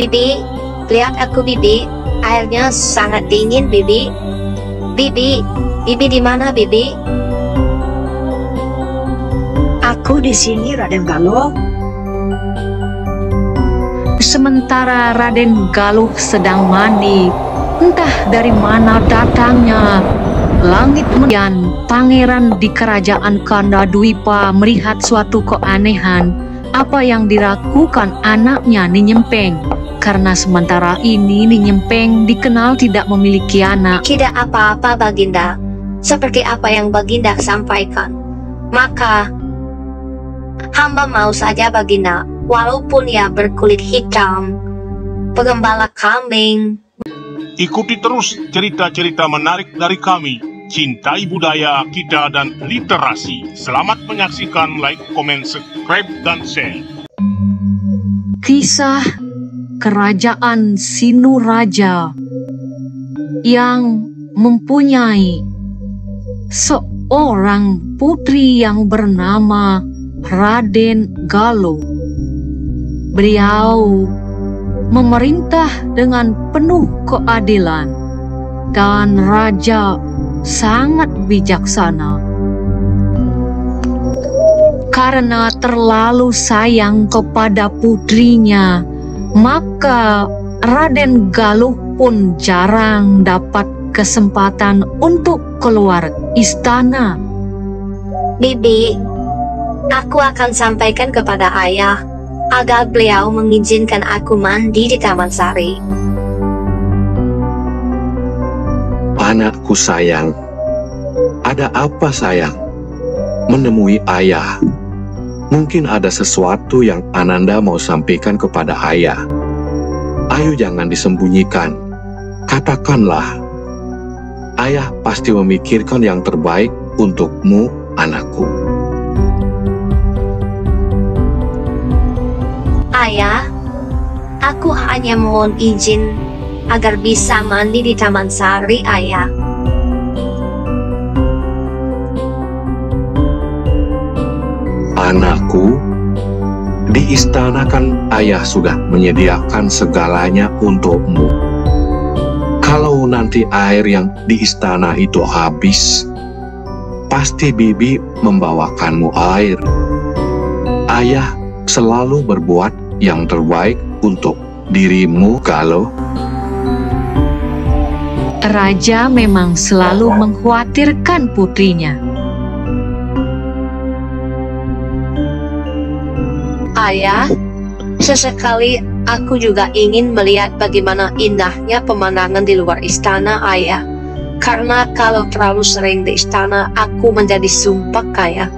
Bibi, lihat aku Bibi, airnya sangat dingin Bibi. Bibi, Bibi di mana Bibi? Aku di sini Raden Galuh. Sementara Raden Galuh sedang mandi, entah dari mana datangnya. Langit kemudian pangeran di kerajaan Kanda Dwipa melihat suatu keanehan apa yang dilakukan anaknya Ninyempeng. Karena sementara ini Ninyempeng dikenal tidak memiliki anak. Tidak apa-apa Baginda, seperti apa yang Baginda sampaikan. Maka, hamba mau saja Baginda, walaupun ia berkulit hitam, pengembala kambing. Ikuti terus cerita-cerita menarik dari kami. Cintai budaya kita dan literasi. Selamat menyaksikan, like, komen, subscribe, dan share. Kisah Kerajaan Sinuraja yang mempunyai seorang putri yang bernama Raden Galuh. Beliau memerintah dengan penuh keadilan dan raja sangat bijaksana. Karena terlalu sayang kepada putrinya, maka Raden Galuh pun jarang dapat kesempatan untuk keluar istana. Bibi, aku akan sampaikan kepada ayah agar beliau mengizinkan aku mandi di Taman Sari. Anakku sayang, ada apa sayang? Menemui ayah. Mungkin ada sesuatu yang Ananda mau sampaikan kepada ayah. Ayo jangan disembunyikan. Katakanlah. Ayah pasti memikirkan yang terbaik untukmu, anakku. Ayah, aku hanya mohon izin agar bisa mandi di Taman Sari, ayah. Anakku, di istana kan ayah sudah menyediakan segalanya untukmu. Kalau nanti air yang di istana itu habis, pasti bibi membawakanmu air. Ayah selalu berbuat yang terbaik untuk dirimu, Galuh. Raja memang selalu mengkhawatirkan putrinya. Ayah, sesekali aku juga ingin melihat bagaimana indahnya pemandangan di luar istana, ayah. Karena kalau terlalu sering di istana, aku menjadi sumpah, ayah.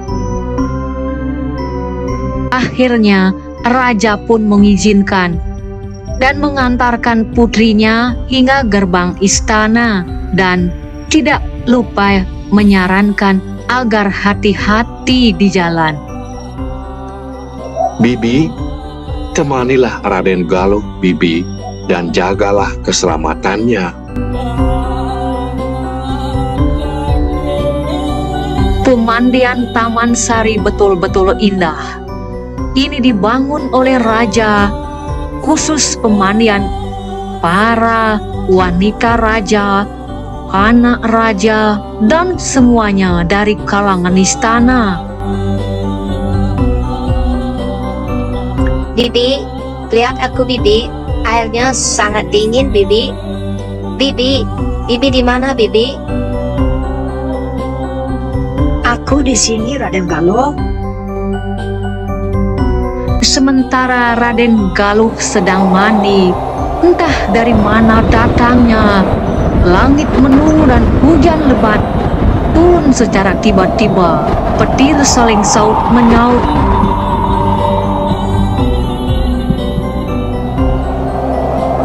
Akhirnya, raja pun mengizinkan dan mengantarkan putrinya hingga gerbang istana dan tidak lupa menyarankan agar hati-hati di jalan. Bibi, temanilah Raden Galuh, Bibi, dan jagalah keselamatannya. Pemandian Taman Sari betul-betul indah. Ini dibangun oleh raja, khusus pemandian para wanita raja, anak raja, dan semuanya dari kalangan istana. Bibi, lihat aku Bibi, airnya sangat dingin Bibi. Bibi, Bibi di mana Bibi? Aku di sini Raden Galuh. Sementara Raden Galuh sedang mandi, entah dari mana datangnya. Langit mendung dan hujan lebat turun secara tiba-tiba. Petir saling saut menyaut.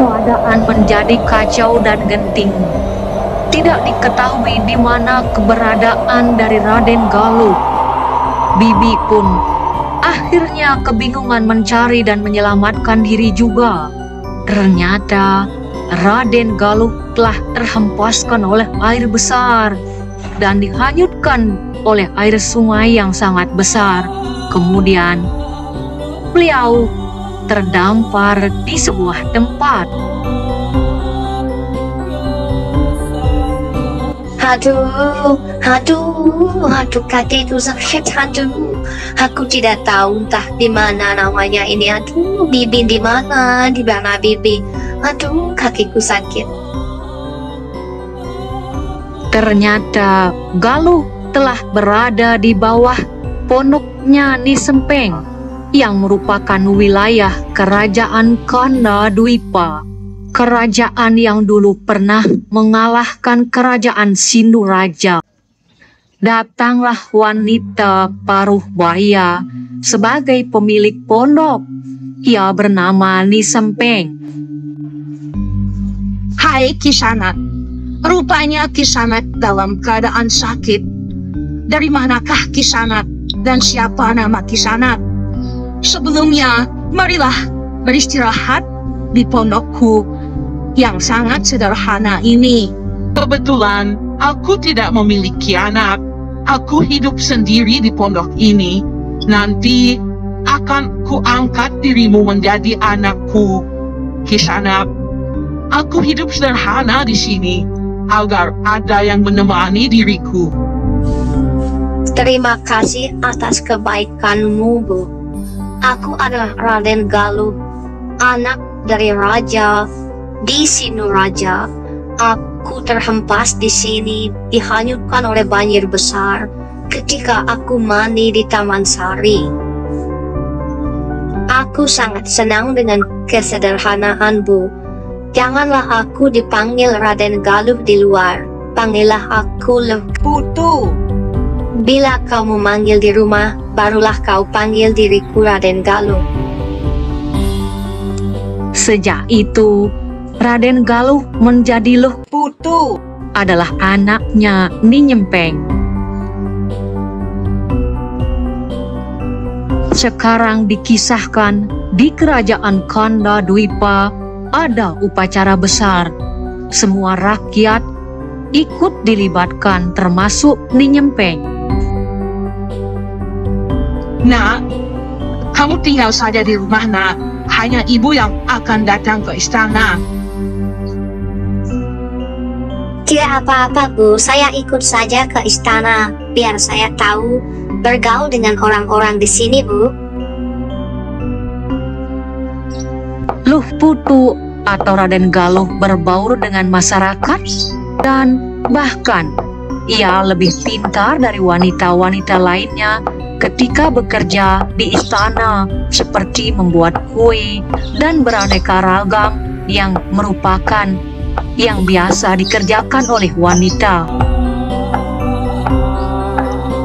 Keadaan menjadi kacau dan genting. Tidak diketahui di mana keberadaan dari Raden Galuh. Bibi pun akhirnya kebingungan mencari dan menyelamatkan diri juga. Ternyata Raden Galuh telah terhempaskan oleh air besar dan dihanyutkan oleh air sungai yang sangat besar. Kemudian beliau terdampar di sebuah tempat. Aduh, kakiku sakit, aduh. Aku tidak tahu entah di mana namanya ini. Aduh, Bibi di mana Bibi? Aduh, kakiku sakit. Ternyata Galuh telah berada di bawah pondoknya Nyi Sempeng yang merupakan wilayah kerajaan Kanda Dwipa. Kerajaan yang dulu pernah mengalahkan kerajaan Sinduraja. Datanglah wanita paruh baya sebagai pemilik pondok. Ia bernama Nyi Sempeng. Hai Kisanak, rupanya Kisanak dalam keadaan sakit. Dari manakah Kisanak dan siapa nama Kisanak? Sebelumnya, marilah beristirahat di pondokku yang sangat sederhana ini. Kebetulan, aku tidak memiliki anak. Aku hidup sendiri di pondok ini. Nanti akan kuangkat dirimu menjadi anakku. Kisanak, aku hidup sederhana di sini agar ada yang menemani diriku. Terima kasih atas kebaikanmu, Bu. Aku adalah Raden Galuh, anak dari Raja di Sinduraja. Aku terhempas di sini, dihanyutkan oleh banjir besar ketika aku mandi di Taman Sari. Aku sangat senang dengan kesederhanaan, Bu. Janganlah aku dipanggil Raden Galuh di luar. Panggillah aku Putu. Bila kau memanggil di rumah, barulah kau panggil diriku Raden Galuh. Sejak itu, Raden Galuh menjadi Putu adalah anaknya Nyi Nyempeng. Sekarang dikisahkan di kerajaan Kanda Dwipa ada upacara besar. Semua rakyat ikut dilibatkan termasuk Nyi Nyempeng. Nak, kamu tinggal saja di rumah, Nak. Hanya ibu yang akan datang ke istana. Tidak apa-apa, Bu. Saya ikut saja ke istana, biar saya tahu bergaul dengan orang-orang di sini, Bu. Luh Putu atau Raden Galuh berbaur dengan masyarakat dan bahkan ia lebih pintar dari wanita-wanita lainnya ketika bekerja di istana, seperti membuat kue dan beraneka ragam yang merupakan yang biasa dikerjakan oleh wanita.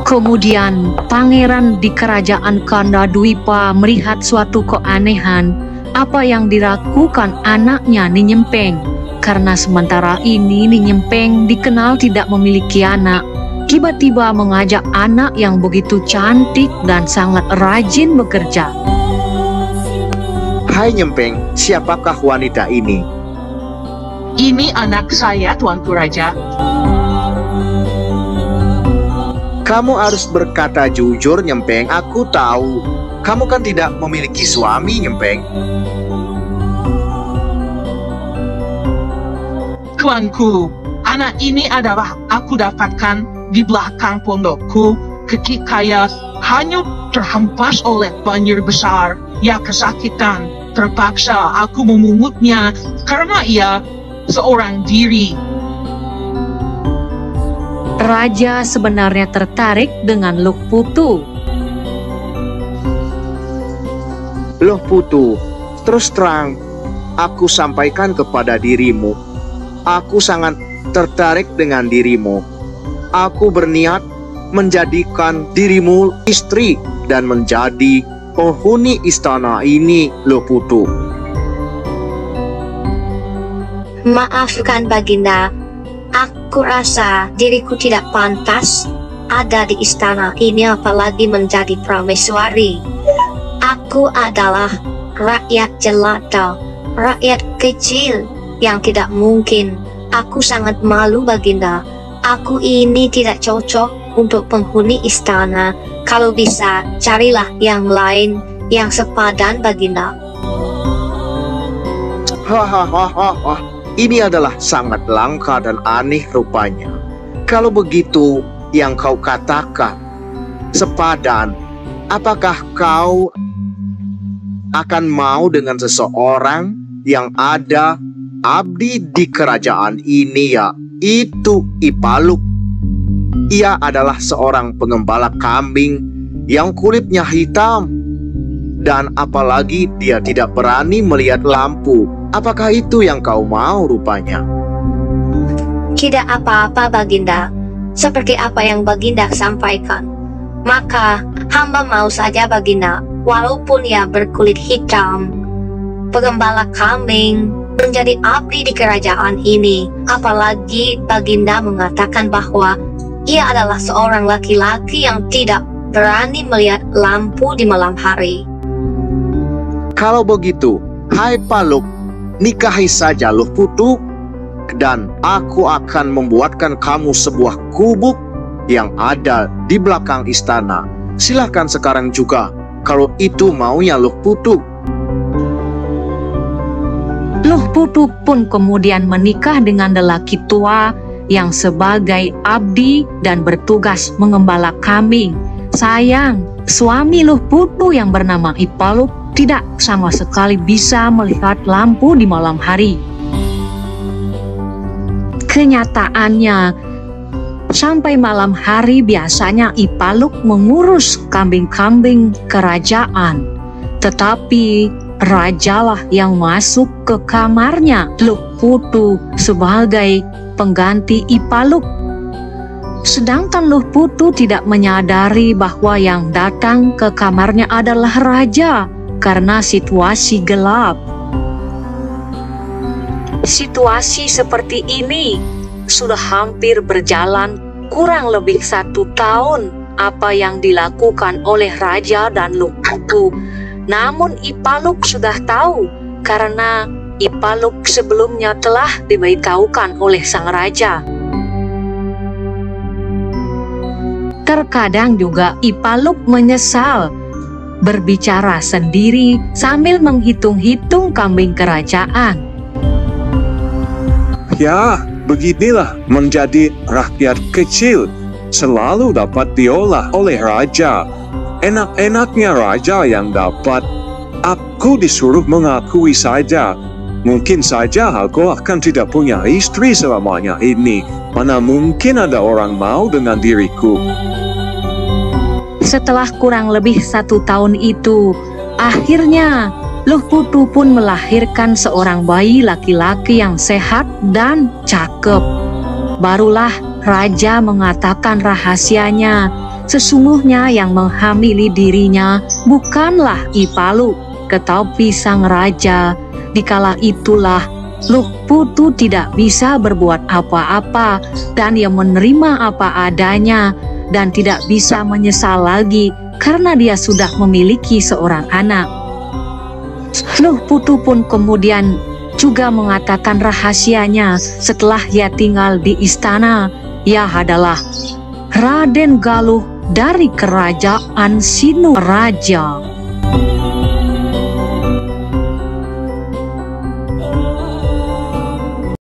Kemudian pangeran di kerajaan Kanda Dwipa melihat suatu keanehan apa yang dilakukan anaknya Nyi Nyempeng. Karena sementara ini Nyi Nyempeng dikenal tidak memiliki anak, tiba-tiba mengajak anak yang begitu cantik dan sangat rajin bekerja. Hai Nyempeng, siapakah wanita ini? Ini anak saya, Tuanku Raja. Kamu harus berkata jujur, Nyempeng. Aku tahu, kamu kan tidak memiliki suami, Nyempeng. Tuanku, anak ini adalah aku dapatkan di belakang pondokku ketika ia hanyut terhempas oleh banjir besar. Ia kesakitan, terpaksa aku memungutnya karena ia seorang diri. Raja sebenarnya tertarik dengan Luh Putu. Loh Putu, terus terang, aku sampaikan kepada dirimu. Aku sangat tertarik dengan dirimu. Aku berniat menjadikan dirimu istri dan menjadi penghuni istana ini, Loh Putu. Maafkan Baginda, aku rasa diriku tidak pantas ada di istana ini, apalagi menjadi prameswari. Aku adalah rakyat jelata, rakyat kecil yang tidak mungkin. Aku sangat malu, Baginda. Aku ini tidak cocok untuk penghuni istana. Kalau bisa, carilah yang lain yang sepadan, Baginda. Hahaha, ini adalah sangat langka dan aneh rupanya. Kalau begitu yang kau katakan, sepadan, apakah kau akan mau dengan seseorang yang ada abdi di kerajaan ini, yaitu Ipaluk? Ia adalah seorang pengembala kambing yang kulitnya hitam, dan apalagi dia tidak berani melihat lampu. Apakah itu yang kau mau rupanya? Tidak apa-apa, Baginda. Seperti apa yang Baginda sampaikan. Maka hamba mau saja, Baginda, walaupun ia berkulit hitam, pengembala kambing, menjadi abdi di kerajaan ini. Apalagi Baginda mengatakan bahwa ia adalah seorang laki-laki yang tidak berani melihat lampu di malam hari. Kalau begitu, hai Paluk, nikahi saja Luh Putu, dan aku akan membuatkan kamu sebuah gubuk yang ada di belakang istana. Silahkan sekarang juga, kalau itu maunya Luh Putu. Luh Putu pun kemudian menikah dengan lelaki tua yang sebagai abdi dan bertugas mengembala kambing. Sayang, suami Luh Putu yang bernama Ipaluk tidak sama sekali bisa melihat lampu di malam hari. Kenyataannya, sampai malam hari biasanya Ipaluk mengurus kambing-kambing kerajaan. Tetapi rajalah yang masuk ke kamarnya Luh Putu sebagai pengganti Ipaluk. Sedangkan Luh Putu tidak menyadari bahwa yang datang ke kamarnya adalah raja karena situasi gelap. Situasi seperti ini sudah hampir berjalan kurang lebih 1 tahun apa yang dilakukan oleh raja dan Luh Putu. Namun Ipaluk sudah tahu karena Ipaluk sebelumnya telah diberitahukan oleh sang raja. Terkadang juga Ipaluk menyesal, berbicara sendiri sambil menghitung-hitung kambing kerajaan. Ya, beginilah menjadi rakyat kecil, selalu dapat diolah oleh raja. Enak-enaknya raja yang dapat. Aku disuruh mengakui saja. Mungkin saja aku akan tidak punya istri selamanya ini. Mana mungkin ada orang mau dengan diriku. Setelah kurang lebih 1 tahun itu, akhirnya Luh Putu pun melahirkan seorang bayi laki-laki yang sehat dan cakep. Barulah raja mengatakan rahasianya. Sesungguhnya yang menghamili dirinya bukanlah Ipaluk, tetapi sang raja. Dikala itulah Luh Putu tidak bisa berbuat apa-apa dan ia menerima apa adanya dan tidak bisa menyesal lagi karena dia sudah memiliki seorang anak. Luh Putu pun kemudian juga mengatakan rahasianya setelah ia tinggal di istana. Ia adalah Raden Galuh dari kerajaan Sinuraja.